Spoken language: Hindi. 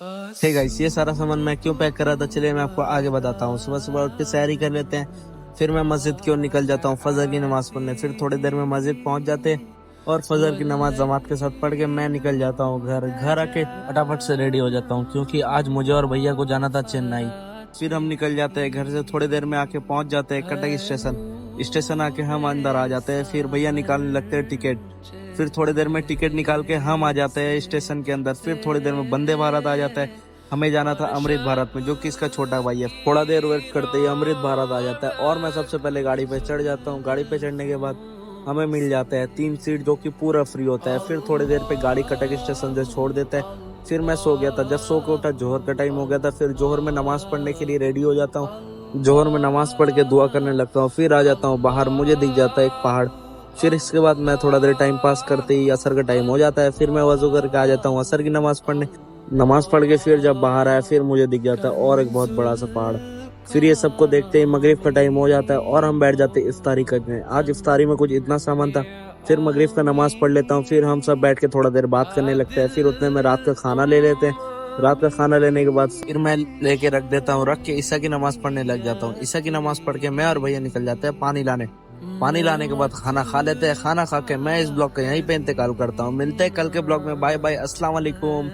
हे गाइस, ये सारा सामान मैं क्यों पैक कर रहा था, चलिए मैं आपको आगे बताता हूँ। सुबह सुबह उठ के सैरी कर लेते हैं, फिर मैं मस्जिद की ओर निकल जाता हूँ फजर की नमाज पढ़ने। फिर थोड़ी देर में मस्जिद पहुंच जाते हैं और फजर की नमाज जमात के साथ पढ़ के मैं निकल जाता हूँ घर। घर आके फटाफट से रेडी हो जाता हूँ क्योंकि आज मुझे और भैया को जाना था चेन्नई। फिर हम निकल जाते हैं घर से, थोड़ी देर में आके पहुंच जाते हैं कटक स्टेशन। स्टेशन आके हम अंदर आ जाते हैं, फिर भैया निकालने लगते हैं टिकट। फिर थोड़ी देर में टिकट निकाल के हम आ जाते हैं स्टेशन के अंदर। फिर थोड़ी देर में वंदे भारत आ जाता है। हमें जाना था अमृत भारत में, जो कि इसका छोटा भाई है। थोड़ा देर वेट करते ही अमृत भारत आ जाता है और मैं सबसे पहले गाड़ी पे चढ़ जाता हूँ। गाड़ी पे चढ़ने के बाद हमें मिल जाता है 3 सीट, जो कि पूरा फ्री होता है। फिर थोड़ी देर पे गाड़ी कटक स्टेशन से छोड़ देता है। फिर मैं सो गया था। जब सो के उठा, जोहर का टाइम हो गया था। फिर जोहर में नमाज पढ़ने के लिए रेडी हो जाता हूँ। जोहर में नमाज पढ़ के दुआ करने लगता हूँ। फिर आ जाता हूँ बाहर, मुझे दिख जाता है एक पहाड़। फिर इसके बाद मैं थोड़ा देर टाइम पास करते ही असर का टाइम हो जाता है। फिर मैं वजू करके आ जाता हूँ असर की नमाज पढ़ने। नमाज पढ़ के फिर जब बाहर आया, फिर मुझे दिख जाता है और एक बहुत बड़ा सा पहाड़। फिर ये सबको देखते ही मगरिब का टाइम हो जाता है और हम बैठ जाते हैं इफ्तारी करने। आज इफ्तारी में कुछ इतना सामान था। फिर मगरिब का नमाज पढ़ लेता हूँ। फिर हम सब बैठ के थोड़ा देर बात करने लगते हैं। फिर उतने में रात का खाना ले लेते हैं। रात का खाना लेने के बाद फिर मैं लेके रख देता हूँ। रख के ईसा की नमाज पढ़ने लग जाता हूँ। ईसा की नमाज पढ़ के मैं और भैया निकल जाते हैं पानी लाने। पानी लाने के बाद खाना खा लेते हैं। खाना खा के मैं इस ब्लॉग का यहीं पे इंतकाल करता हूँ। मिलते हैं कल के ब्लॉग में। बाय बाय, अस्सलाम वालेकुम।